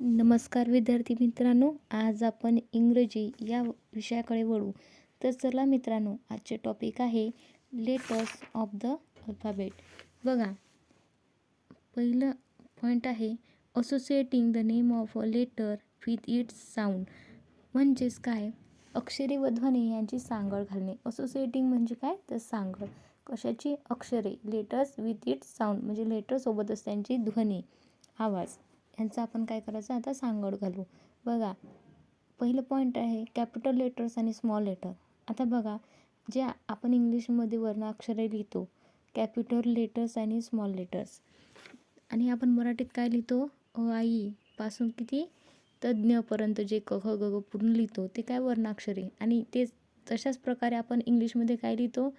नमस्कार विद्यार्थी मित्रांनो, आज आपण इंग्रजी या विषयाकडे वळू. तर चला मित्रांनो, आजचे टॉपिक आहे लेटर्स ऑफ द अल्फाबेट. बघा, पहिलं पॉईंट आहे associating the name of a letter with its sound. म्हणजेच काय, अक्षरे व ध्वनी यांची सांगड घालणे. असोसिएटिंग म्हणजे काय, तर सांगड कशाची, अक्षरे, लेटर्स विथ इट्स साऊंड म्हणजे लेटरसोबतच त्यांची ध्वनी, आवाज यांचा आपण काय करायचं, आता सांगड घालू. बघा, पहिलं पॉईंट आहे कॅपिटल लेटर्स आणि स्मॉल लेटर. आता बघा, जे आपण इंग्लिशमध्ये वर्णाक्षरे लिहितो, कॅपिटल लेटर्स आणि स्मॉल लेटर्स, आणि आपण मराठीत काय लिहितो, अ आ इ पासून किती तज्ञपर्यंत जे क ख ग घ पूर्ण लिहितो ते काय वर्णाक्षरे. आणि तेच तशाच प्रकारे आपण इंग्लिशमध्ये काय लिहितो,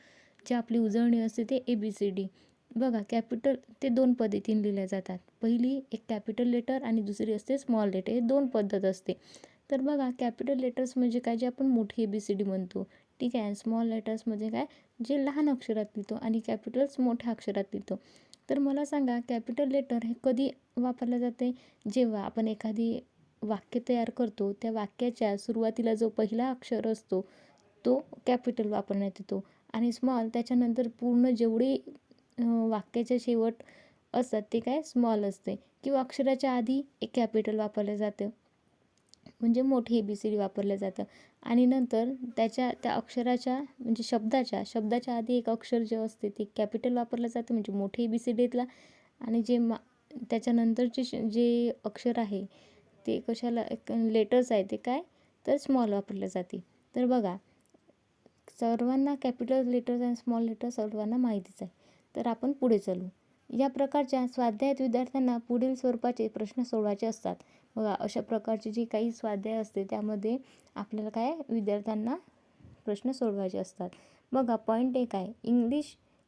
जे आपली उजळणी असते ते ABCD. बघा, कॅपिटल ते दोन पद्धतीने लिहिल्या जातात. पहिली एक कॅपिटल लेटर आणि दुसरी असते स्मॉल लेटर. हे दोन पद्धत असते. तर बघा, कॅपिटल लेटर्स म्हणजे काय, जे आपण मोठी ABCD म्हणतो, ठीक आहे. स्मॉल लेटर्स म्हणजे काय, जे लहान अक्षरात लिहितो, आणि कॅपिटल्स मोठ्या अक्षरात लिहितो. तर मला सांगा, कॅपिटल लेटर हे कधी वापरले जाते, जेव्हा आपण एखादी वाक्य तयार करतो, त्या वाक्याच्या सुरुवातीला जो पहिला अक्षर असतो तो कॅपिटल वापरण्यात येतो, आणि स्मॉल त्याच्यानंतर पूर्ण जेवढी वाक्याच्या शेवट असतात ते काय स्मॉल असते. किंवा अक्षराच्या आधी एक कॅपिटल वापरलं जातं, म्हणजे मोठी ABCD वापरलं जातं, आणि नंतर त्या अक्षराच्या म्हणजे शब्दाच्या आधी एक अक्षर जे असते ते कॅपिटल वापरलं जातं, म्हणजे मोठी ABCDतला, आणि त्याच्यानंतरचे जे अक्षर आहे ते कशाला, लेटर्स आहे ते काय, तर स्मॉल वापरले जाते. तर बघा, सर्वांना कॅपिटल लेटर्स आणि स्मॉल लेटर्स सर्वांना माहितीच आहे. तर आपण पुढे चालू. या प्रकारच्या स्वाध्यायात विद्यार्थ्यांना पुढील स्वरूपाचे प्रश्न सोडवायचे असतात. बघा, अशा प्रकारचे जे काही स्वाध्याय असते त्यामध्ये आपल्याला काय, विद्यार्थ्यांना प्रश्न सोडवायचे असतात. बघा, पॉईंट एक आहे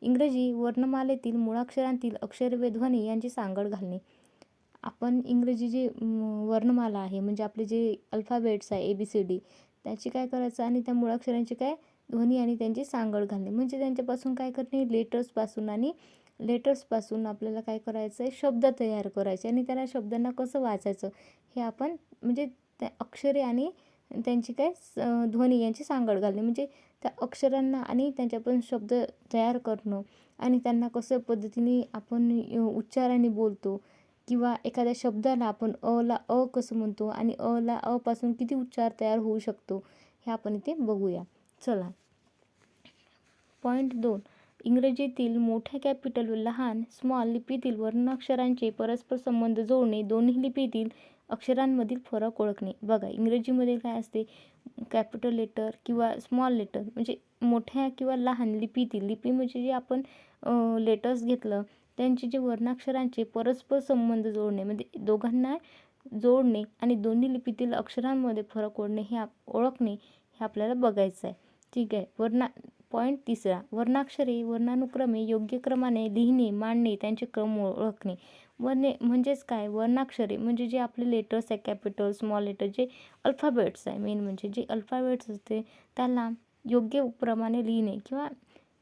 इंग्रजी वर्णमालेतील मुळाक्षरांतील अक्षरे व ध्वनी यांची सांगड घालणे. आपण इंग्रजी जे वर्णमाला आहे, म्हणजे आपले जे अल्फाबेट्स आहे ABCD, त्याची काय करायचं, आणि त्या मुळाक्षरांची काय ध्वनी आणि त्यांची सांगड घालणे. म्हणजे त्यांच्यापासून काय करणे, लेटर्सपासून आपल्याला काय करायचं आहे, शब्द तयार करायचे, आणि त्या शब्दांना कसं वाचायचं हे आपण, म्हणजे त्या अक्षरे आणि त्यांची काय ध्वनी यांची सांगड घालणे. म्हणजे त्या अक्षरांना आणि त्यांच्यापासून शब्द तयार करणं, आणि त्यांना कसं पद्धतीने आपण उच्चाराने बोलतो, किंवा एखाद्या शब्दाला आपण ला कसं म्हणतो, आणि ला पासून किती उच्चार तयार होऊ शकतो, हे आपण इथे बघूया. चला, पॉईंट 2, इंग्रजीतील मोठ्या कॅपिटल व लहान स्मॉल लिपीतील वर्णाक्षरांचे परस्पर संबंध जोडणे, दोन्ही लिपीतील अक्षरांमधील फरक ओळखणे. बघा, इंग्रजीमध्ये काय असते, कॅपिटल लेटर किंवा स्मॉल लेटर म्हणजे मोठ्या किंवा लहान लिपी म्हणजे जे आपण लेटर्स घेतलं, त्यांचे जे वर्णाक्षरांचे परस्पर संबंध जोडणे, म्हणजे दोघांना जोडणे, आणि दोन्ही लिपीतील अक्षरांमध्ये फरक ओळखणे हे आपल्याला बघायचं आहे. ठीक आहे. पॉईंट 3, वर्णाक्षरे वर्णानुक्रमे योग्य क्रमाने लिहिणे, मांडणे, त्यांचे क्रम ओळखणे. म्हणजेच काय, वर्णाक्षरे म्हणजे जे आपले लेटर्स आहे, कॅपिटल स्मॉल लेटर, जे अल्फाबेट्स आहे, मेन म्हणजे जे अल्फाबेट्स असते त्याला योग्य प्रमाणे लिहिणे किंवा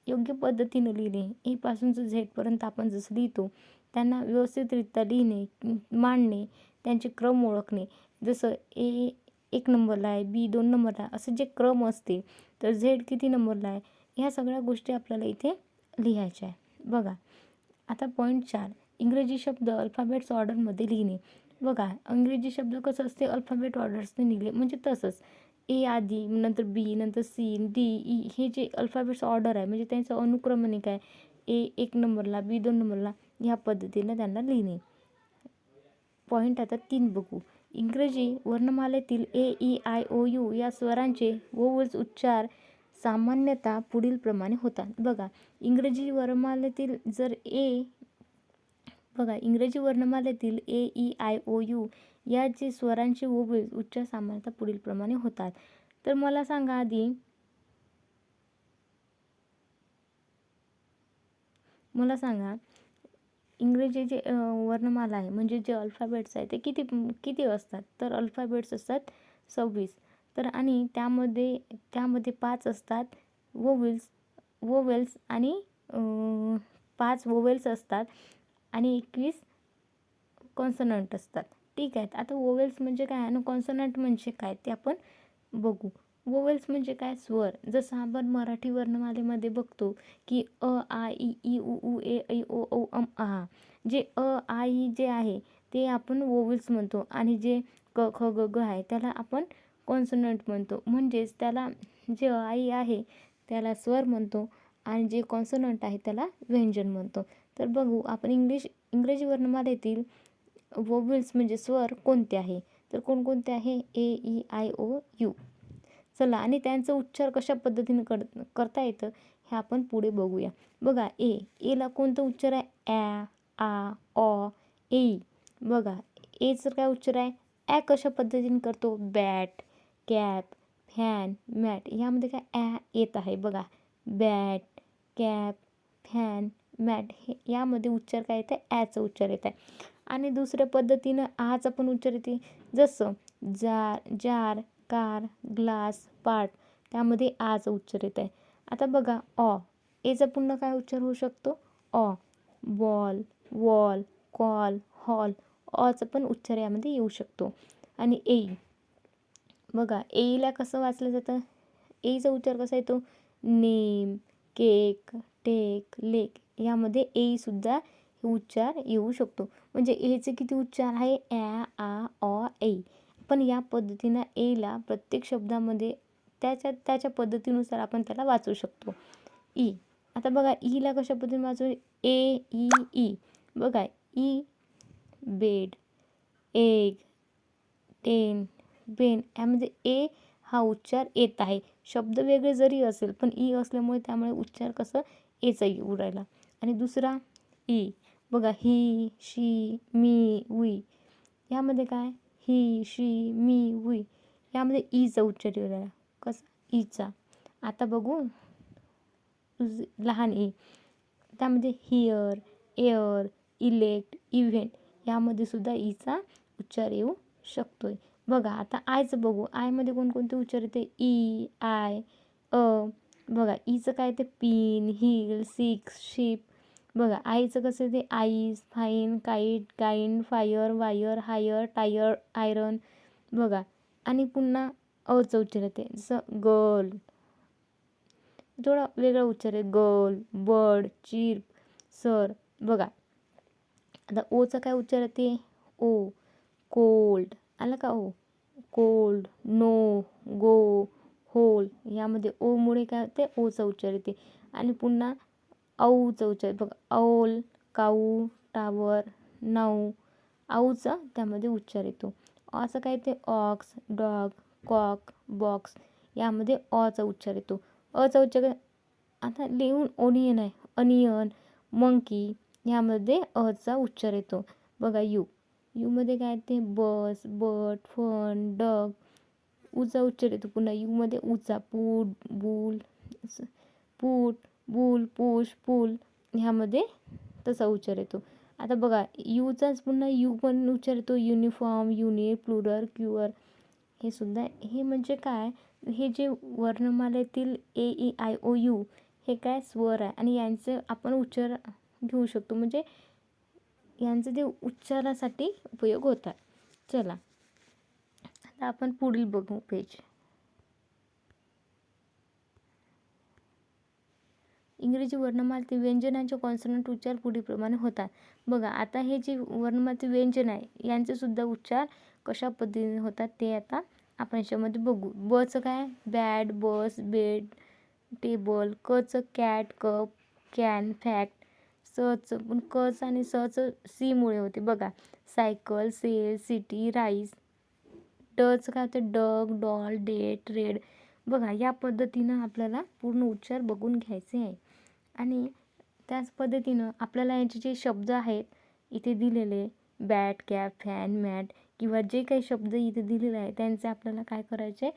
योग्य पद्धतीने लिहिणे. ए पासून झेडपर्यंत आपण जसं लिहितो त्यांना व्यवस्थितरित्या लिहिणे, मांडणे, त्यांचे क्रम ओळखणे. जसं ए 1 नंबरला आहे, बी 2 नंबरला, असं जे क्रम असते, तर झेड किती नंबरला आहे, ह्या सगळ्या गोष्टी आपल्याला इथे लिहायच्या आहे. बघा, आता पॉईंट 4, इंग्रजी शब्द अल्फाबेट्स ऑर्डरमध्ये लिहिणे. बघा, इंग्रजी शब्द कसं असते, अल्फाबेट ऑर्डर्सने लिहिले, म्हणजे तसंच ए आधी, नंतर बी, नंतर सी, डी, ई, हे जे अल्फाबेट्स ऑर्डर आहे, म्हणजे त्यांचं अनुक्रमणिक आहे, ए 1 नंबरला, बी 2 नंबरला, ह्या पद्धतीने त्यांना लिहिणे. पॉईंट आता 3 बघू. इंग्रजी वर्णमालेतील AEIOU या स्वरांचे वोवल्स उच्चार सामान्यतः पुढील प्रमाणे होतात. बघा, इंग्रजी वर्णमालेतील AEIOU या जे स्वरांचे वोवल्स उच्चार सामान्यतः पुढील प्रमाणे होतात. तर मला सांगा आधी, इंग्रजी जे वर्णमाला आहे, म्हणजे जे अल्फाबेट्स आहे ते किती असतात, तर अल्फाबेट्स असतात 26. तर आणि त्यामध्ये 5 असतात वोवेल्स आणि 5 वोवेल्स असतात, आणि 21 कॉन्सनंट असतात. ठीक आहे. आता वोवेल्स म्हणजे काय आणि कॉन्सोनंट म्हणजे काय ते आपण बघू. वोवेल्स म्हणजे काय? स्वर. जसं आपण मराठी वर्णमालेमध्ये बघतो की अ, आ, इ, ई, उ, ऊ, ए, ऐ, ओ, औ, आ. जे अ, आ, ई जे आहे ते आपण वोवेल्स म्हणतो आणि जे क, ख, ग, ग आहे त्याला आपण कॉन्सोनंट म्हणतो. म्हणजेच त्याला जे अ, आ, ई आहे त्याला स्वर म्हणतो आणि जे कॉन्सोनंट आहे त्याला व्यंजन म्हणतो. तर बघू आपण इंग्रजी वर्णमालेतील वोवेल्स म्हणजे स्वर कोणते आहे? तर कोणकोणते आहे? ए, ई, आय, ओ, यू. चला आणि त्यांचा उच्चार कशा पद्धतीने करता येतं हे आपण पुढे बघूया. बघा एला कोणता उच्चार आहे? ॲ, आ, ऑ, ए. बघा एचं काय उच्चार आहे? कशा पद्धतीने करतो? Bat, cap, fan, mat. ह्यामध्ये काय येत आहे बघा. बॅट, कॅप, फॅन, मॅट हे यामध्ये उच्चार काय येतं? ॲचा उच्चार येत आहे. आणि दुसऱ्या पद्धतीनं आचा पण उच्चार येते. जसं जार, कार, ग्लास, पाट त्यामध्ये आचा उच्चार येत आहे. आता बघा एचा पुन्हा काय उच्चार होऊ शकतो? Ball, wall, call, hall. ऑचा पण उच्चार यामध्ये येऊ शकतो. आणि बघा एला कसं वाचलं जातं? एचा उच्चार कसा येतो? नेम, केक, टेक, लेक यामध्ये सुद्धा उच्चार येऊ शकतो. म्हणजे एचे किती उच्चार आहे? आ, ऑ, ऐ. पण या पद्धतीनं एला प्रत्येक शब्दामध्ये त्याच्या पद्धतीनुसार आपण त्याला वाचू शकतो. आता बघा ईला कशा पद्धतीने वाचू? ए, ई, ई. बघा बेड, एग, टेन, बेन यामध्ये हा उच्चार येत आहे. शब्द वेगळे जरी असेल पण असल्यामुळे त्यामुळे उच्चार कसं एचा येऊ राहिला. आणि दुसरा बघा ही, शी, मी, वी. यामध्ये काय? ही, शी, मी, वी. यामध्ये ईचा उच्चार येऊ राहिला. कसा? ईचा. आता बघू लहान त्यामध्ये हिअर, एअर, इलेक्ट, इव्हेंट यामध्ये सुद्धा ईचा उच्चार येऊ शकतोय. बघा आता आयचं बघू. आयमध्ये कोणकोणते उच्चार येते? आय, बघा ईचं काय ते? Pin, hill, six, ship. बघा आईचं कसं ते? Ice, fine, kite, kind, fire, wire, hire, tyre, iron. बघा आणि पुन्हा अचं उच्चार येते. जसं गर्ल, थोडा वेगळा उच्चार आहे. Girl, bird, chirp, sir. बघा आता ओचा काय उच्चार येते? कोल्ड. आलं का? कोल्ड, नो, गो, होल. यामध्ये ओमुळे काय होते? ओचा उच्चार येते. आणि पुन्हा औचा उच्चार बघा. औल, काऊ, टावर, नाऊ. आऊचा त्यामध्ये उच्चार येतो. असं काय ते? Ox, dog, cock, box. यामध्ये चा उच्चार येतो. चा उच्चार आता लिहून ओनियन आहे. अनियन, मंकी यामध्ये चा उच्चार येतो. बघा यूमध्ये काय ते? बस, बट, फन, डग. चा उच्चार येतो. पुन्हा यूमध्ये ऊचा पूट, बुल, पुश, पुल ह्यामध्ये तसा उच्चार येतो. आता बघा यूचाच पुन्हा यू पण उच्चार येतो. Uniform, unit, plural, cure. हे सुद्धा हे म्हणजे काय? हे जे वर्णमालेतील ए, ई, आय, ओ, यू हे काय? स्वर आहे आणि यांचं आपण उच्चार घेऊ शकतो. म्हणजे यांचं ते उच्चारासाठी उपयोग होतात. चला आता आपण पुढील बघू पेज. इंग्रजी वर्णमालेतील व्यंजनांचे कॉन्सोनंट उच्चार पुढीलप्रमाणे होतात. बघा आता हे जे वर्णमालेतील व्यंजन आहे यांचे सुद्धा उच्चार कशा पद्धतीने होतात ते आता आपण याच्यामध्ये बघू. बचं काय? Bat, bus, bed, table. कचं कॅट, कप, कॅन, फॅक्ट. सचं पण कचं आणि सचं सीमुळे होते. बघा सायकल, सेल, सिटी, राईस. डचं काय होतं? Dug, doll, date, red. बघा या पद्धतीनं आपल्याला पूर्ण उच्चार बघून घ्यायचे आहे. आणि त्याच पद्धतीनं आपल्याला यांचे जे शब्द आहेत इथे दिलेले बॅट, कॅप, फॅन, मॅट किंवा जे काही शब्द इथे दिलेले आहे त्यांचे आपल्याला काय करायचे?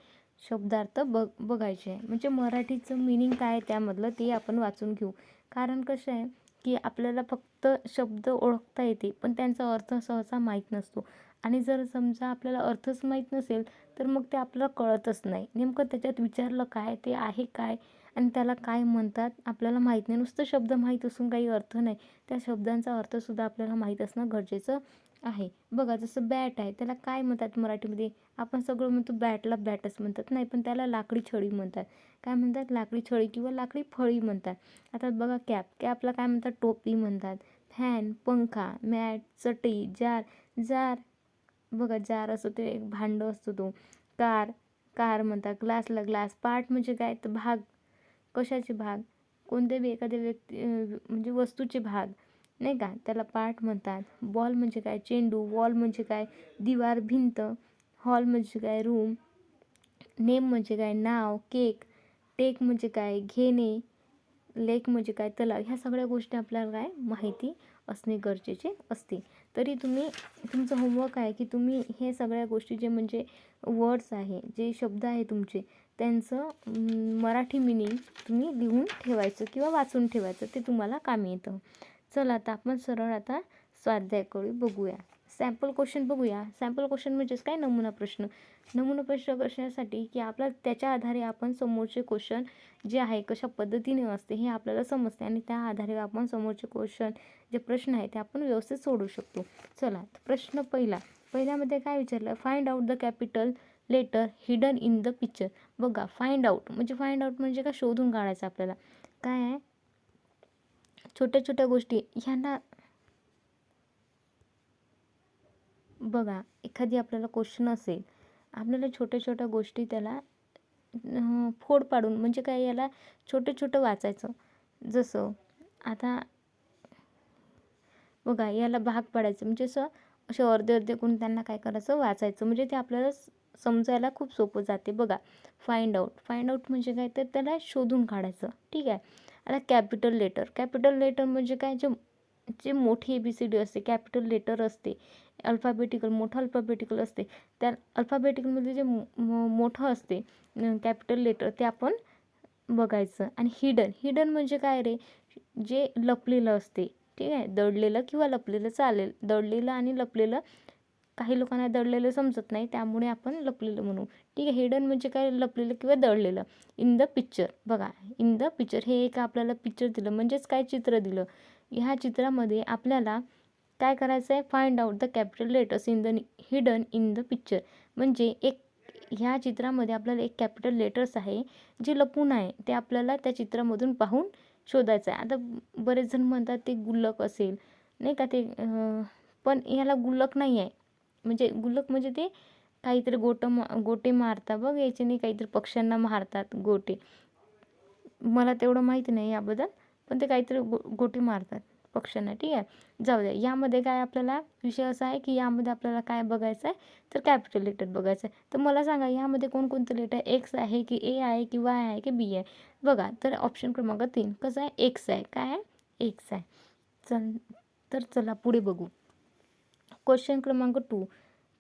शब्दार्थ बघायचे आहे. म्हणजे मराठीचं मिनिंग काय आहे त्यामधलं ते आपण वाचून घेऊ. कारण कसं आहे की आपल्याला फक्त शब्द ओळखता येते पण त्यांचा अर्थ सहसा माहीत नसतो. आणि जर समजा आपल्याला अर्थच माहीत नसेल तर मग ते आपल्याला कळतच नाही. नेमकं त्याच्यात विचारलं काय? ते आहे काय? आणि त्याला काय म्हणतात आपल्याला माहीत नाही. नुसतं शब्द माहीत असून काही अर्थ नाही. त्या शब्दांचा अर्थसुद्धा आपल्याला माहीत असणं गरजेचं आहे. बघा जसं बॅट आहे, त्याला काय म्हणतात मराठीमध्ये? आपण सगळं म्हणतो बॅटला बॅटच म्हणतात, नाही पण त्याला लाकडी छडी म्हणतात. काय म्हणतात? लाकडी छडी किंवा लाकडी फळी म्हणतात. आता बघा कॅपला काय म्हणतात? टोपी म्हणतात. फॅन, पंखा, मॅट, चटई, जार, जार बघा जार असतो ते एक भांडं असतो तो. कार म्हणतात. ग्लासला ग्लास. पार्ट म्हणजे काय? तर भाग. कशाचे भाग? कोणत्या बी एखाद्या म्हणजे वस्तूचे भाग, नाही का, त्याला पार्ट म्हणतात. बॉल म्हणजे काय? चेंडू. वॉल म्हणजे काय? दिवार, भिंत. हॉल म्हणजे काय? रूम. नेम म्हणजे काय? नाव. केक. टेक म्हणजे काय? घेणे. लेक म्हणजे काय? तलाव. ह्या सगळ्या गोष्टी आपल्याला काय माहिती असणे गरजेचे असते. तरी तुमचं होमवर्क आहे की तुम्ही हे सगळ्या गोष्टी जे म्हणजे वर्ड्स आहे, जे शब्द आहे तुमचे, त्यांचं मराठी मिनिंग तुम्ही लिहून ठेवायचं किंवा वाचून ठेवायचं, ते तुम्हाला कामी येतं. चला आता आपण सरळ आता स्वाध्यायाकडे बघूया. सॅम्पल क्वेश्चन बघूया. सॅम्पल क्वेश्चन म्हणजेच काय? नमुना प्रश्न. नमुना प्रश्न कशासाठी? की आपला त्याच्या आधारे आपण समोरचे क्वेश्चन जे आहे कशा पद्धतीने असते हे आपल्याला समजते आणि त्या आधारे आपण समोरचे क्वेश्चन जे प्रश्न आहे ते आपण व्यवस्थित सोडवू शकतो. चला प्रश्न पहिल्यामध्ये काय विचारलं? Find out the capital letter hidden in the picture. बघा फाइंड आउट म्हणजे काय? शोधून काढायचं आपल्याला. काय आहे? छोट्या छोट्या गोष्टी ह्यांना बघा, एखादी आपल्याला क्वेश्चन असेल, आपल्याला छोट्या छोट्या गोष्टी त्याला फोड पाडून म्हणजे काय, याला छोटं वाचायचं. जसं आता बघा याला भाग पाडायचं म्हणजे असे अर्धे करून त्यांना काय करायचं? वाचायचं. म्हणजे ते आपल्याला समजायला खूप सोपं जाते. बघा फाइंड आउट म्हणजे काय? तर त्याला शोधून काढायचं. ठीक आहे. आता कॅपिटल लेटर म्हणजे काय? जे मोठी ABCD असते, कॅपिटल लेटर असते, मोठं अल्फाबेटिकल असते, त्या अल्फाबेटिकलमध्ये जे मोठं असते कॅपिटल लेटर ते आपण बघायचं. आणि हिडन म्हणजे काय रे? जे लपलेलं असते. ठीक आहे. दडलेलं किंवा लपलेलं चालेल. दडलेलं आणि लपलेलं, काही लोकांना दडलेलं समजत नाही, त्यामुळे आपण लपलेलं म्हणू. ठीक आहे. हिडन म्हणजे काय? लपलेलं किंवा दडलेलं. In the picture. बघा इन द पिक्चर हे एक आपल्याला पिक्चर दिलं म्हणजेच काय? चित्र दिलं. ह्या चित्रामध्ये आपल्याला काय करायचं आहे? Find out the capital letters hidden in the picture. म्हणजे ह्या चित्रामध्ये आपल्याला एक कॅपिटल लेटर्स आहे जे लपून आहे, ते आपल्याला त्या चित्रामधून पाहून शोधायचं आहे. आता बरेच जण म्हणतात ते गुल्लक असेल, नाही का, ते पण याला गुल्लक नाही आहे. म्हणजे गुल्लक म्हणजे ते काहीतरी गोटे मारतात बघ, याच्याने काहीतरी पक्ष्यांना मारतात गोटे. मला तेवढं माहिती नाही याबद्दल, पण ते काहीतरी गोटे मारतात पक्ष्यांना. ठीक आहे. जाऊ द्या. यामध्ये काय आपल्याला विषय असा आहे की यामध्ये आपल्याला काय बघायचं आहे? तर कॅपिटल लेटर बघायचं आहे. तर मला सांगा यामध्ये कोणकोणतं लेटर? एक्स आहे की ए आहे की वाय आहे की बी आहे? बघा तर ऑप्शन क्रमांक 3 कसं आहे? एक्स आहे. काय आहे? एक्स आहे. तर चला पुढे बघू. क्वेश्चन क्रमांक 2.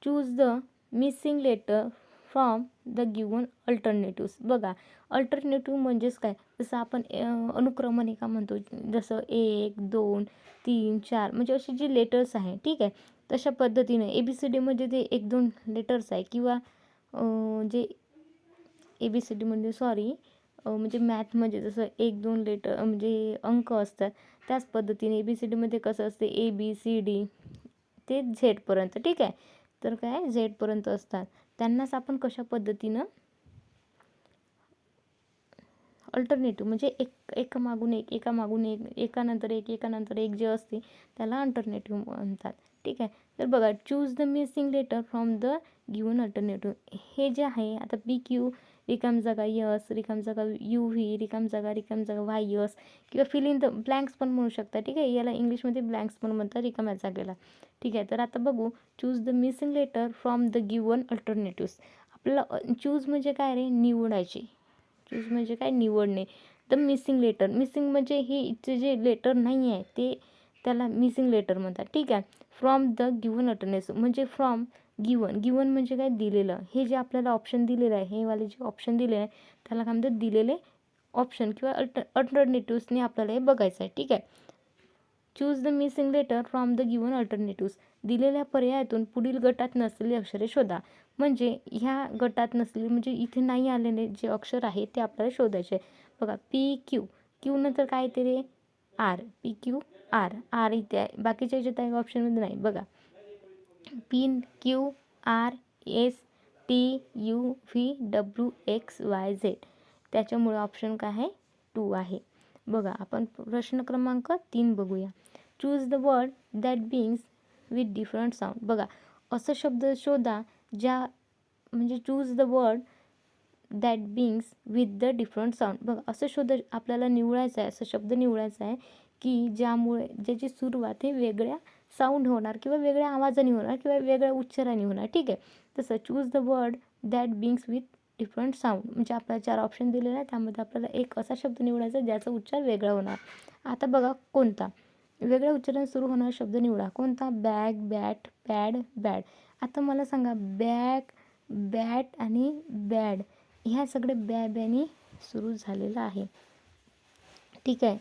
Choose the missing letter from the given alternatives. बघा अल्टरनेटिव्ह म्हणजेच काय? जसं आपण अनुक्रमणिका म्हणतो, जसं 1 2 3 4 म्हणजे अशी जी लेटर्स आहे. ठीक आहे. तशा पद्धतीने ABCD म्हणजे ते 1 2 लेटर्स आहे किंवा जे ABCD म्हणजे म्हणजे मॅथमध्ये जसं 1 2 लेटर म्हणजे अंक असतात, त्याच पद्धतीने ABCDमध्ये कसं असते? ABCD ते झेडपर्यंत. ठीक आहे. तर काय? झेडपर्यंत असतात. त्यांनाच आपण कशा पद्धतीनं अल्टरनेटिव्ह म्हणजे एकामागून एक एकानंतर एक जे असते त्याला अल्टरनेटिव्ह म्हणतात. ठीक आहे. तर बघा choose the missing letter from the given alternative. हे जे आहे आता PQ रिकाम जागा यस, रिकाम जागा UV, रिकाम जागा वाय यस किंवा फिल इन द ब्लँक्स पण म्हणू शकता. ठीक आहे. याला इंग्लिशमध्ये ब्लँक्स पण म्हणतात रिकाम्या जागेला. ठीक आहे. तर आता बघू choose the missing letter from the given alternatives. आपल्याला चूज म्हणजे काय रे? निवडायचे. चूज म्हणजे काय? निवडणे. The missing letter. मिसिंग म्हणजे हे इथचे जे लेटर नाही आहे ते त्याला मिसिंग लेटर म्हणतात. ठीक आहे. फ्रॉम द गिवन अल्टरनेटिव्ह म्हणजे फ्रॉम गिवन म्हणजे काय? दिलेलं. हे जे आपल्याला ऑप्शन दिलेलं आहे, हे वाले जे ऑप्शन दिले आहे त्याला काय म्हणतात? दिलेले ऑप्शन किंवा अल्टरनेटिव्सने आपल्याला हे बघायचं आहे. ठीक आहे. Choose the missing letter from the given alternatives. दिलेल्या पर्यायातून पुढील गटात नसलेली अक्षरे शोधा. म्हणजे ह्या गटात नसलेली म्हणजे इथे नाही आलेले जे अक्षर आहे ते आपल्याला शोधायचे. बघा क्यू नंतर काय येते रे? PQ आर इथे आहे. बाकीच्या याच्यात आहे ऑप्शनमध्ये नाही. बघा पिन QRSTUVWXYZ, त्याच्यामुळे ऑप्शन काय आहे 2 आहे. बघा आपण प्रश्न क्रमांक 3 बघूया. Choose the word that begins with different sound. बघा असं शब्द शोधा ज्या म्हणजे choose the word that begins with the different sound. बघा असं शोध आपल्याला निवडायचं आहे, असं शब्द निवडायचा आहे की ज्याची सुरुवात हे वेगळ्या साऊंड होणार किंवा वेगळ्या आवाजाने होणार किंवा वेगळ्या उच्चाराने होणार. ठीक आहे. तसं choose the word that begins with different sound म्हणजे आपल्याला 4 ऑप्शन दिलेले आहे, त्यामध्ये आपल्याला एक असा शब्द निवडायचा ज्याचा उच्चार वेगळा होणार. आता बघा कोणता वेगळ्या उच्चाराने सुरू होणारा शब्द निवडा. कोणता? Bag, bat, pad, bad. आता मला सांगा बॅग, बॅट आणि बॅड ह्या सगळे ब्याने सुरू झालेलं आहे. ठीक आहे.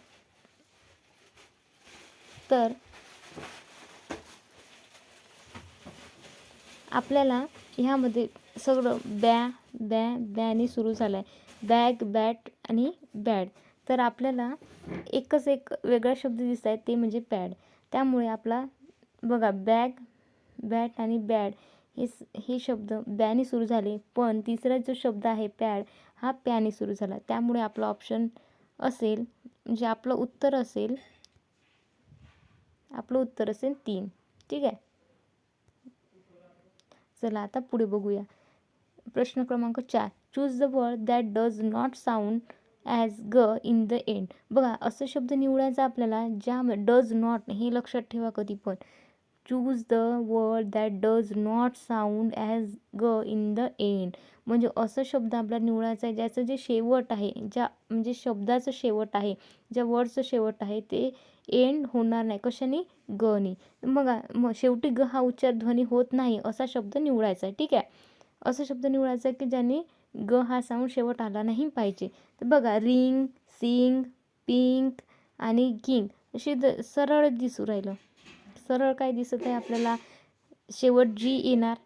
तर आपल्याला ह्यामध्ये सगळं बॅने सुरू झालं आहे. बॅग, बॅट आणि बॅड. तर आपल्याला एकच एक वेगळा शब्द दिसत आहे ते म्हणजे पॅड. त्यामुळे आपला बघा बॅग, बॅट आणि बॅड हे शब्द बॅने सुरू झाले, पण तिसरा जो शब्द आहे पॅड हा पॅने सुरू झाला. त्यामुळे आपला ऑप्शन असेल म्हणजे आपलं उत्तर असेल 3. ठीक आहे. चला आता पुढे बघूया. प्रश्न क्रमांक 4. Choose the word that does not sound as ग इन द एंड. बघा असं शब्द निवडायचा आपल्याला ज्या डज नॉट, हे लक्षात ठेवा कधी पण. Choose the word that does not sound as ग इन द एंड म्हणजे असं शब्द आपल्याला निवडायचं आहे ज्याचं जे शेवट आहे, ज्या म्हणजे शब्दाचं शेवट आहे, ज्या वर्डचं शेवट आहे ते एंड होणार नाही. कशाने? गनी. बघा शेवटी ग हा उच्चार ध्वनी होत नाही असा शब्द निवडायचा आहे. ठीक आहे. असा शब्द निवडायचा आहे की ज्याने ग हा साऊंड शेवट आला नाही पाहिजे. तर बघा रिंग, सिंग, पिंक आणि किंग अशी सरळ दिसू राहिलं. सरळ काय दिसत आहे आपल्याला? शेवट जी येणार.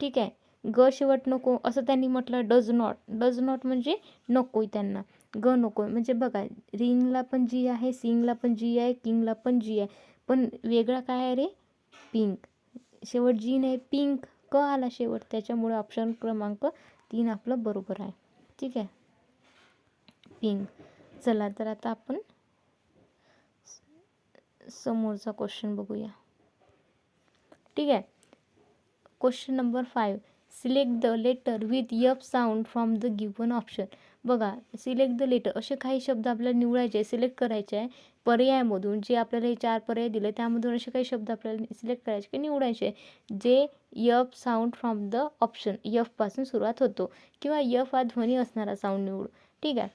ठीक आहे. ग शेवट नको असं त्यांनी म्हटलं. डज नॉट म्हणजे नको त्यांना, ग नको. म्हणजे बघा रिंगला पण जी आहे, सिंगला पण जी आहे, किंगला पण जी आहे, पण वेगळा काय आहे रे? पिंक. शेवट जी नाही, पिंक, क आला शेवट. त्याच्यामुळे ऑप्शन क्रमांक 3 आपलं बरोबर आहे. ठीक आहे. पिंक. चला तर आता आपण समोरचा क्वेश्चन बघूया. ठीक आहे. Question number 5. Select the letter with F sound from the given option. बघा सिलेक्ट द लेटर असे काही शब्द आपल्याला निवडायचे आहे, सिलेक्ट करायचे आहे पर्यायामधून. जे आपल्याला हे 4 पर्याय दिले त्यामधून असे काही शब्द आपल्याला सिलेक्ट करायचे की निवडायचे जे F sound from the option, एफपासून सुरुवात होतो किंवा एफ हा ध्वनी असणारा साऊंड निवडू. ठीक आहे.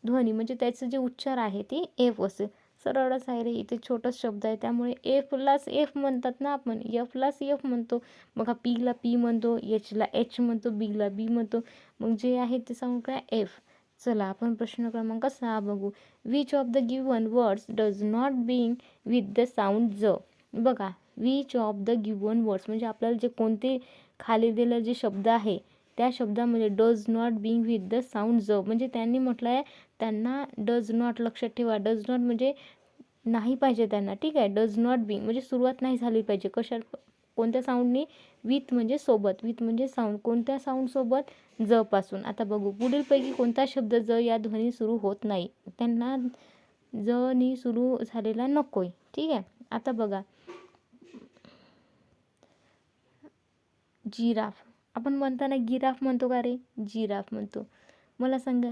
ध्वनी म्हणजे त्याचं जे उच्चार आहे ते एफ असेल. सरळच आहे रे, इथे छोटाच शब्द आहे त्यामुळे एफलाच एफ म्हणतात ना आपण, एफलाच एफ म्हणतो. बघा पीला पी म्हणतो, एचला एच म्हणतो, बीला बी म्हणतो. मग जे आहे ते साऊंड काय? एफ. चला आपण प्रश्न क्रमांक 6 बघू. Which of the given words does not begin with the sound ज. बघा which of the given words म्हणजे आपल्याला जे कोणते खाली दिलेले जे शब्द आहे त्या शब्दामध्ये does not begin with the sound ज म्हणजे त्यांनी म्हटलं आहे त्यांना डज नॉट. लक्षात ठेवा डज नॉट म्हणजे नाही पाहिजे त्यांना. ठीक आहे. डज नॉट बिगिन म्हणजे सुरुवात नाही झाली पाहिजे. कोणत्या साऊंडनी? विथ म्हणजे सोबत. विथ म्हणजे साऊंड. कोणत्या साऊंड सोबत? ज पासून. आता बघू पुढीलपैकी कोणता शब्द ज या ध्वनी सुरू होत नाही. त्यांना ज नी सुरू झालेला नकोय. ठीक आहे. आता बघा जिराफ. आपण म्हणताना गिराफ म्हणतो का रे? जिराफ म्हणतो. मला सांगा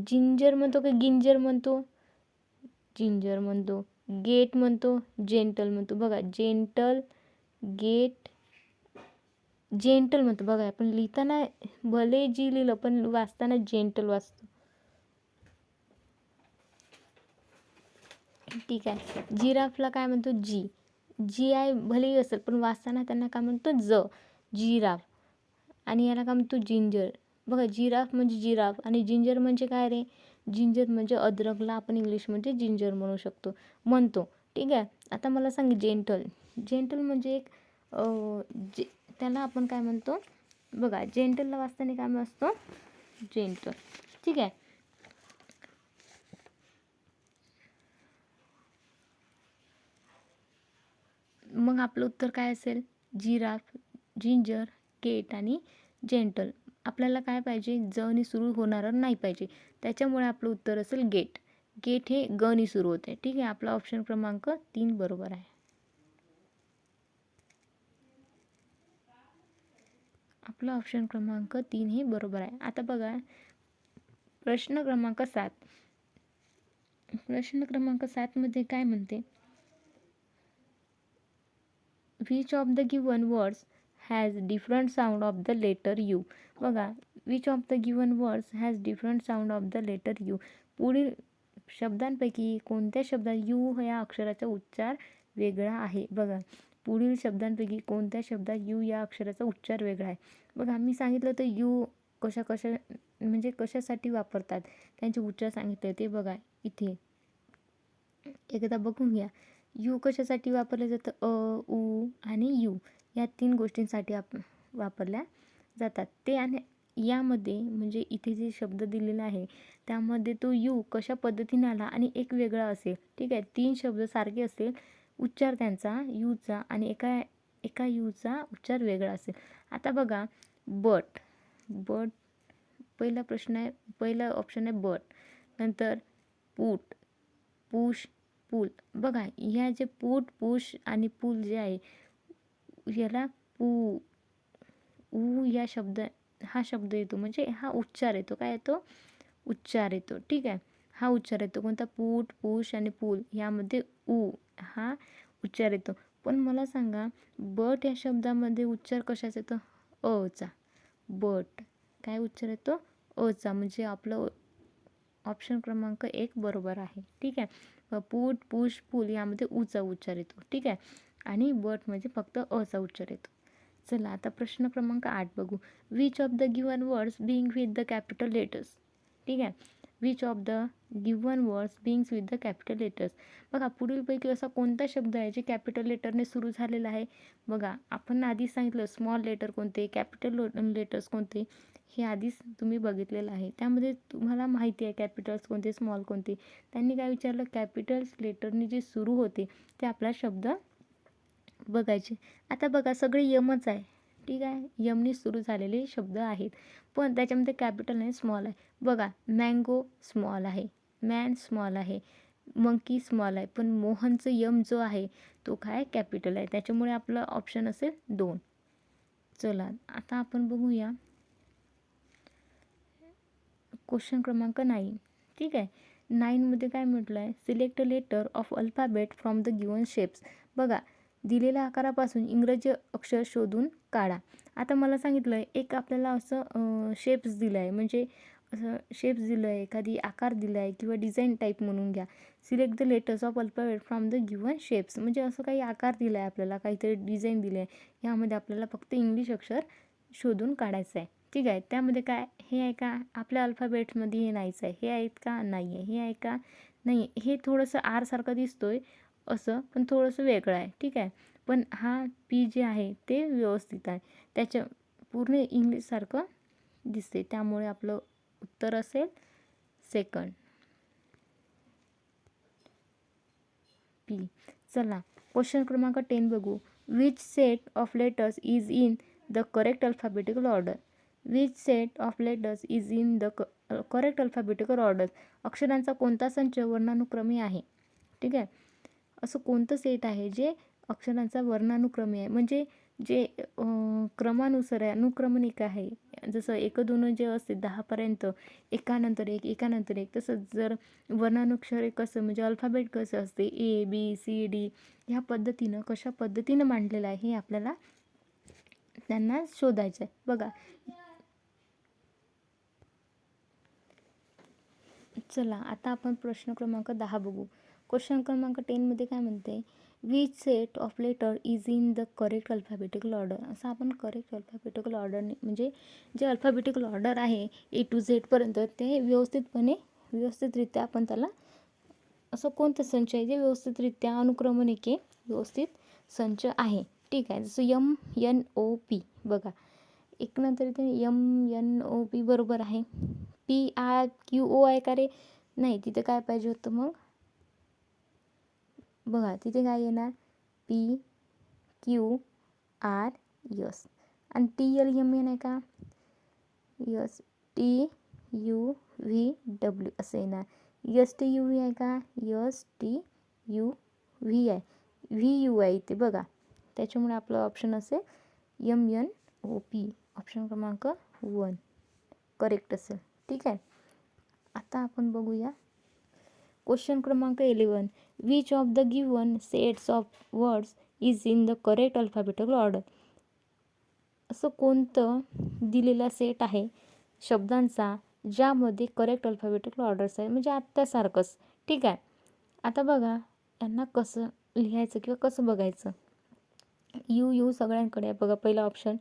जिंजर म्हणतो का गिंजर म्हणतो? जिंजर म्हणतो. गेट म्हणतो, जेंटल म्हणतो. बघा जेंटल, गेट, जेंटल म्हणतो. बघा आपण लिहिताना भले जी लिहिलं पण वाचताना जेंटल वाचतो. ठीक आहे. जिराफला काय म्हणतो? जी. जी आहे भलेही असेल पण वाचताना त्यांना काय म्हणतो? ज. जिराफ. आणि याला काय म्हणतो? जिंजर. बघा जिराफ म्हणजे जिराफ आणि जिंजर म्हणजे काय रे? जिंजर म्हणजे अद्रकला आपण इंग्लिशमध्ये जिंजर म्हणतो. ठीक आहे. आता मला सांग जेंटल. जेंटल म्हणजे एक त्याला आपण काय म्हणतो? बघा जेंटलला वाचताना काय असतो? जेंटल. ठीक आहे. मग आपलं उत्तर काय असेल? जिराफ, जिंजर, केट आणि जेंटल. आपल्याला काय पाहिजे, जनी सुरू होणारं नाही पाहिजे, त्याच्यामुळे आपलं उत्तर असेल गेट. गेट हे गनी सुरू होते. ठीक आहे, आपला ऑप्शन क्रमांक 3 बरोबर आहे. आपला ऑप्शन क्रमांक 3 हे बरोबर आहे. आता बघा प्रश्न क्रमांक 7. प्रश्न क्रमांक 7 मध्ये काय म्हणते, which of the given words has different sound of the letter U. बघा, which of the given words has different sound of the letter U. पुढील शब्दांपैकी कोणत्या शब्दात यू या अक्षराचा उच्चार वेगळा आहे. बघा, पुढील शब्दांपैकी कोणत्या शब्दात यू या अक्षराचा उच्चार वेगळा आहे. बघा, मी सांगितलं तर यू कशा म्हणजे कशासाठी वापरतात, त्यांचे उच्चार सांगितले ते बघा इथे एकदा बघून घ्या. यू कशासाठी वापरलं जातं, उ आणि यू या 3 गोष्टींसाठी वापरल्या जातात. ते आणि यामध्ये म्हणजे इथे जे शब्द दिलेला आहे त्यामध्ये तो यू कशा पद्धतीने आला आणि एक वेगळा असेल. ठीक आहे, 3 शब्द सारखे असेल, उच्चार त्यांचा यूचा आणि एका यूचा उच्चार वेगळा असेल. आता बघा, बट पहिला प्रश्न आहे, पहिला ऑप्शन आहे बट. नंतर पुट, पुश, पुल. बघा, ह्या जे पुट, पुश आणि पुल जे आहे याला ऊ या हा शब्द येतो, म्हणजे हा उच्चार येतो. काय येतो, उच्चार येतो. ठीक आहे, हा उच्चार येतो कोणता, पुट, पुश आणि पुल यामध्ये ऊ हा उच्चार येतो. पण मला सांगा, बट या शब्दामध्ये उच्चार कशाचा येतो, अचा. बट काय उच्चार येतो, अचा. म्हणजे आपलं ऑप्शन क्रमांक 1 बरोबर आहे. ठीक आहे, पुट, पुश, पुल यामध्ये ऊचा उच्चार येतो. ठीक आहे, आणि बट म्हणजे फक्त अचा उच्चार येतो. चला आता प्रश्न क्रमांक 8 बघू. Which of the given words being with the capital letters. ठीक आहे, which of the given words beings with the capital letters. बघा, पुढीलपैकी असा कोणता शब्द आहे जे कॅपिटल लेटरने सुरू झालेला आहे. बघा, आपण आधी सांगितलं स्मॉल लेटर कोणते, कॅपिटल लेटर्स कोणते, हे आधीच तुम्ही बघितलेलं आहे. त्यामध्ये तुम्हाला माहिती आहे कॅपिटल्स कोणते, स्मॉल कोणते. त्यांनी काय विचारलं, कॅपिटल्स लेटरने जे सुरू होते ते आपला शब्द बघायचे. आता बघा, सगळे यमच आहे. ठीक आहे, यमनी सुरू झालेले शब्द आहेत, पण त्याच्यामध्ये कॅपिटल नाही, स्मॉल आहे. बघा, मँगो स्मॉल आहे, मॅन स्मॉल आहे, मंकी स्मॉल आहे, पण मोहनचं यम जो आहे तो काय कॅपिटल आहे. त्याच्यामुळे आपलं ऑप्शन असेल 2. चला आता आपण बघूया क्वेश्चन क्रमांक 9. ठीक आहे, 9 मध्ये काय म्हटलं आहे, select a letter of alphabet from the given shapes. बघा, दिलेल्या आकारापासून इंग्रजी अक्षर शोधून काढा. आता मला सांगितलं आहे एक आपल्याला असं शेप्स दिलं आहे, म्हणजे असं शेप्स दिलं आहे, एखादी आकार दिला आहे किंवा डिझाईन टाईप म्हणून घ्या. Select the letters of alphabet from the given shapes, म्हणजे असं काही आकार दिला आहे आपल्याला, काहीतरी डिझाईन दिली आहे, यामध्ये आपल्याला फक्त इंग्लिश अक्षर शोधून काढायचं आहे. ठीक आहे, त्यामध्ये काय हे आहे का, आपल्या अल्फाबेट्समध्ये हे नाहीच आहे, हे आहेत का, नाही आहे, हे आहे का, नाही. हे थोडंसं आर सारखं दिसतोय असं, पण थोडंसं वेगळं आहे. ठीक आहे, पण हा पी जे आहे ते व्यवस्थित आहे, त्याच्या पूर्ण इंग्लिशसारखं दिसते, त्यामुळे आपलं उत्तर असेल सेकंड, पी. चला क्वेश्चन क्रमांक 10 बघू. Which set of letters is in the correct alphabetical order. Which set of letters is in the correct alphabetical order. अक्षरांचा कोणता संच वर्णानुक्रमी आहे. ठीक आहे, असं कोणतं सेट आहे जे अक्षरांचा वर्णानुक्रमी आहे, म्हणजे जे क्रमानुसार आहे, अनुक्रमणिक आहे. जसं 1 2 जे असते 10पर्यंत एकानंतर एक एकानंतर एक, तसंच जर वर्णानुक्षर कसं म्हणजे अल्फाबेट कसं असते ABCD ह्या पद्धतीनं कशा पद्धतीनं मांडलेलं आहे हे आपल्याला त्यांना शोधायचं आहे. बघा, चला आता आपण प्रश्न क्रमांक 10 बघू. क्वेश्चन क्रमांक 10 मध्ये काय म्हणते, which set of letter is in the correct alphabetical order. असं आपण करेक्ट अल्फाबेटिकल ऑर्डरने म्हणजे जे अल्फाबेटिकल ऑर्डर आहे A to Z पर्यंत ते व्यवस्थितरित्या आपण त्याला असं कोणतं संच आहे जे व्यवस्थितरित्या अनुक्रमणिके व्यवस्थित संच आहे. ठीक आहे, जसं MNOP. बघा, एक नंतर इथे MNOP बरोबर आहे. PRQO आहे का रे, नाही, तिथे काय पाहिजे होतं मग, बघा तिथे काय येणार, PQR आर यस. आणि TLMN आहे का? यस. TUVW असं येणार. STUV आहे का? STUV आहे. VU आहे इथे बघा. त्याच्यामुळे आपलं ऑप्शन असेल MNOP. ऑप्शन क्रमांक 1 करेक्ट असेल. ठीक आहे. आता आपण बघूया क्वेश्चन क्रमांक 11. Which of the given sets of words is in the correct alphabetical order. असं कोणतं दिलेला सेट आहे शब्दांचा ज्यामध्ये करेक्ट अल्फाबेटिकल ऑर्डर्स आहे, म्हणजे आत्तासारखंच. ठीक आहे. आता बघा यांना कसं लिहायचं किंवा कसं बघायचं. यू सगळ्यांकडे आहे बघा. पहिला ऑप्शन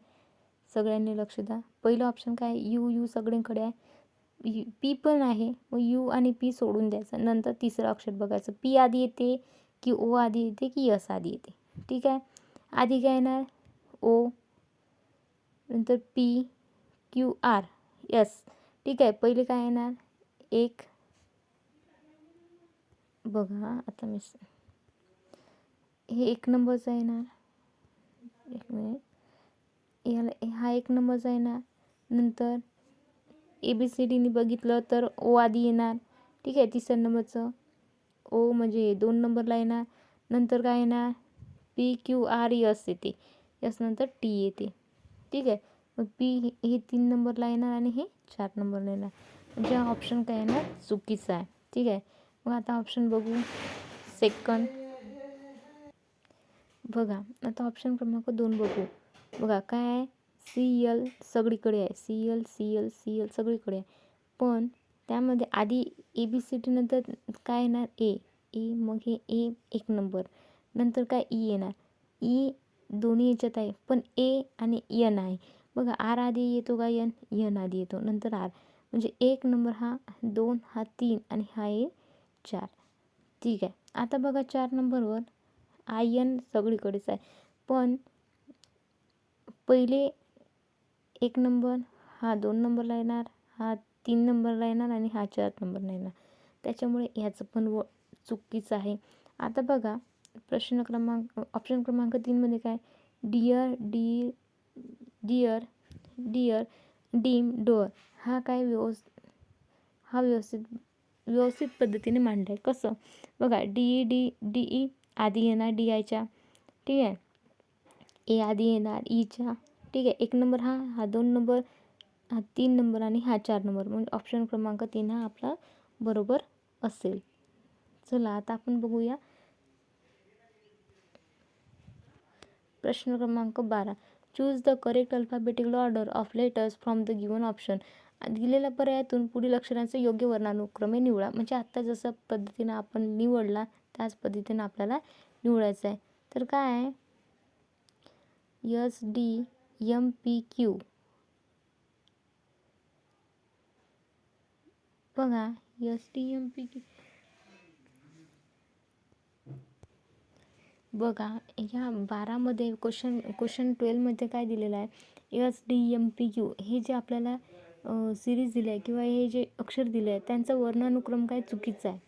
सगळ्यांनी लक्ष द्या. पहिलं ऑप्शन काय? यू सगळ्यांकडे आहे. पी पण आहे. मग यू आणि पी सोडून द्यायचं. नंतर तिसरं अक्षर बघायचं. पी आधी येते की ओ आधी येते की यस आधी येते. ठीक आहे. आधी काय येणार? ओ, नंतर पी, क्यू, आर, यस. ठीक आहे. पहिले काय येणार? एक बघा आता मी हे 1 नंबरचा येणार. एक मिनिट. याला हा 1 नंबरचा येणार. नंतर ABCDने बघितलं तर ओ आधी येणार. ठीक आहे. तिसऱ्या नंबरचं ओ म्हणजे 2 नंबरला येणार. नंतर काय येणार? PQR यस येते. यस नंतर टी येते. ठीक आहे. मग पी हे 3 नंबरला येणार आणि हे 4 नंबरला येणार. म्हणजे हा ऑप्शन काय येणार? चुकीचा आहे. ठीक आहे. मग आता ऑप्शन बघू. सेकंड बघा. आता ऑप्शन क्रमांक 2 बघू. बघा काय आहे? CL सगळीकडे आहे. CL सगळीकडे आहे. पण त्यामध्ये आधी ABCD नंतर काय येणार? ए. मग हे ए 1 नंबर. नंतर काय? ई येणार. ई दोन्ही याच्यात आहे. पण ए आणि एन आहे. बघा आर आधी येतो का? एन आधी येतो. नंतर आर. म्हणजे 1 नंबर हा 2 हा 3 आणि हा 4. ठीक आहे. आता बघा 4 नंबरवर IN सगळीकडेच आहे. पण पहिले 1 नंबर हा 2 नंबरला येणार, हा 3 नंबरला येणार आणि हा 4 नंबरला येणार. त्याच्यामुळे ह्याचं पण चुकीचं आहे. आता बघा प्रश्न क्रमांक ऑप्शन क्रमांक 3मध्ये काय? Dear, deem, door. हा काय व्यवस्थित पद्धतीने मांडलाय. कसं? बघा DE आधी येणार DIच्या. ठीक आहे. ए आधी येणार ईच्या. ठीक आहे. 1 नंबर हा 2 नंबर, हा 3 नंबर आणि हा 4 नंबर. म्हणजे ऑप्शन क्रमांक 3 हा आपला बरोबर असेल. चला आता आपण बघूया प्रश्न क्रमांक 12. Choose the correct alphabetical order of letters from the given option. दिलेल्या पर्यायातून पुढील अक्षरांचे योग्य वर्णानुक्रमे निवडा. म्हणजे आत्ता जसं पद्धतीनं आपण निवडला त्याच पद्धतीनं आपल्याला निवडायचं आहे. तर काय आहे? SDMPQ. बघा SDMPQ. बघा ह्या 12मध्ये क्वेश्चन 12मध्ये काय दिलेलं आहे? SDMPQ हे जे आपल्याला सिरीज दिली आहे किंवा हे जे अक्षर दिले आहे त्यांचा वर्णानुक्रम काय चुकीचा आहे.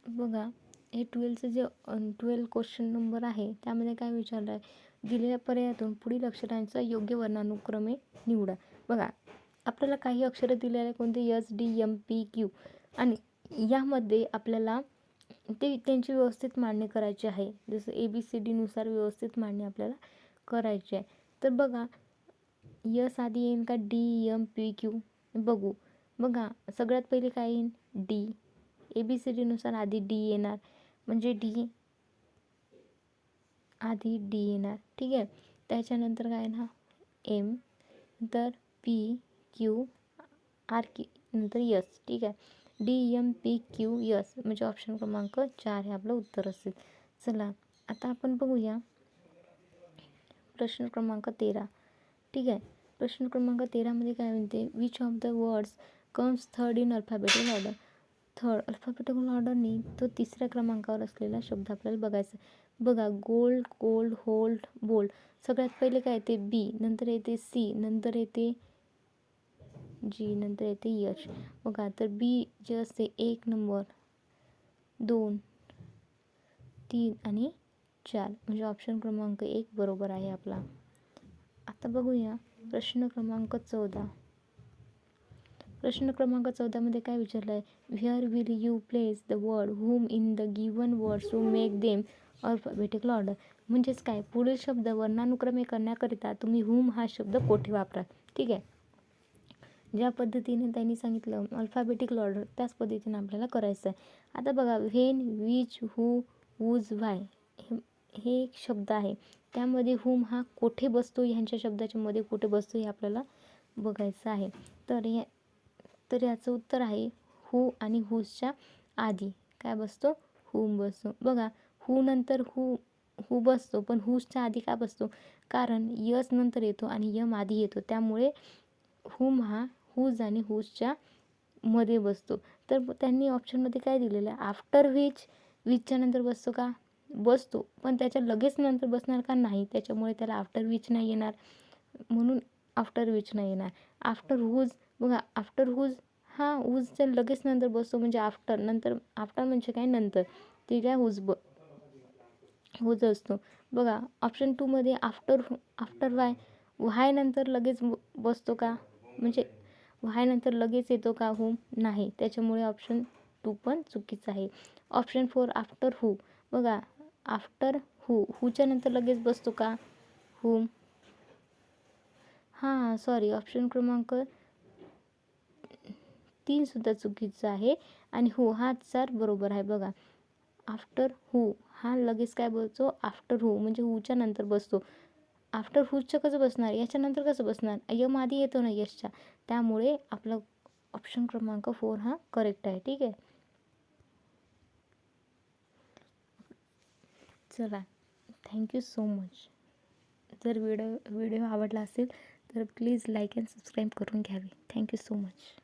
बघा हे 12चं जे 12 क्वेश्चन नंबर आहे त्यामध्ये काय विचारलं आहे? दिलेल्या पर्यायातून पुढील अक्षरांचा योग्य वर्णानुक्रमे निवडा. बघा आपल्याला काही अक्षरं दिलेले आहे कोणते? SDMPQ आणि यामध्ये आपल्याला त्यांची व्यवस्थित मांडणी करायची आहे. जसं ABCD नुसार व्यवस्थित मांडणी आपल्याला करायची आहे. तर बघा यस आधी येईन का DMPQ बघू. बघा सगळ्यात पहिले काय येईन? डी. ABCD नुसार आधी डी येणार. म्हणजे डी आधी डी येणार. ठीक आहे. त्याच्यानंतर काय ना एम, नंतर PQ, RQ, नंतर यस. ठीक आहे. DMPQS म्हणजे ऑप्शन क्रमांक 4 हे आपलं उत्तर असेल. चला आता आपण बघूया प्रश्न क्रमांक 13. ठीक आहे. प्रश्न क्रमांक 13मध्ये काय म्हणते? Which of the words comes third in alphabetical order. Third alphabetical ऑर्डरनी तो 3ऱ्या क्रमांकावर असलेला शब्द आपल्याला बघायचा. बघा गोल्ड, कोल्ड, होल्ड, बोल्ड. सगळ्यात पहिले काय येते? बी, नंतर येते सी, नंतर येते जी, नंतर येते यश. बघा तर बी जे असते 1 नंबर, 2, 3 आणि 4 म्हणजे ऑप्शन क्रमांक 1 बरोबर आहे आपला. आता बघूया प्रश्न क्रमांक 14. प्रश्न क्रमांक 14मध्ये काय विचारलं आहे, where will you place the word whom in the given words to make them alphabetical order. म्हणजेच काय, पुढील शब्द वर्णानुक्रमे करण्याकरिता तुम्ही हुम हा शब्द कोठे वापरा. ठीक आहे, ज्या पद्धतीने त्यांनी सांगितलं अल्फाबेटिकल ऑर्डर त्याच पद्धतीने आपल्याला करायचं आहे. आता बघा, व्हेन, विच, हू, वूज, व्हाय हे एक शब्द आहे, त्यामध्ये हुम हा कोठे बसतो, ह्यांच्या शब्दाच्या मध्ये कुठे बसतो हे आपल्याला बघायचं आहे. तर याचं उत्तर आहे हू आणि हुजच्या आधी काय बसतो, हुम बसतो. बघा, हू नंतर हू बसतो, पण हुजच्या आधी का बसतो, कारण यस नंतर येतो आणि यम आधी येतो, त्यामुळे हुम हा हुज आणि हुजच्या मध्ये बसतो. तर त्यांनी ऑप्शनमध्ये काय दिलेलं आहे, आफ्टर विचच्या नंतर बसतो का, बसतो, पण त्याच्या लगेच नंतर बसणार का, नाही, त्याच्यामुळे त्याला आफ्टर विच नाही येणार, म्हणून आफ्टर विच नाही येणार. आफ्टर हुज, बघा आफ्टर हुज हा हुजच्या लगेच नंतर बसतो, म्हणजे आफ्टर नंतर, आफ्टर म्हणजे काय, नंतर, ते काय हुज असतो. बघा ऑप्शन 2मध्ये आफ्टर व्हाय नंतर लगेच बसतो का, म्हणजे व्हाय नंतर लगेच येतो का हुम, नाही, त्याच्यामुळे ऑप्शन 2 पण चुकीचं आहे. ऑप्शन 4 आफ्टर हू, बघा आफ्टर हूच्या नंतर लगेच बसतो का हुम, हां सॉरी, ऑप्शन क्रमांक 3 सुद्धा चुकीचं आहे आणि हू हा 4 बरोबर आहे. बघा आफ्टर हू हा लगेच काय बोलतो, आफ्टर हू म्हणजे हूच्या नंतर बसतो. आफ्टर हुजचं कसं बसणार, याच्यानंतर कसं बसणार, यम आधी येतो ना यशच्या, त्यामुळे आपला ऑप्शन क्रमांक 4 हा करेक्ट आहे. ठीक आहे, चला थँक्यू सो मच. जर व्हिडिओ आवडला असेल तर प्लीज लाईक अँड सबस्क्राईब करून घ्यावे. Thank you so much.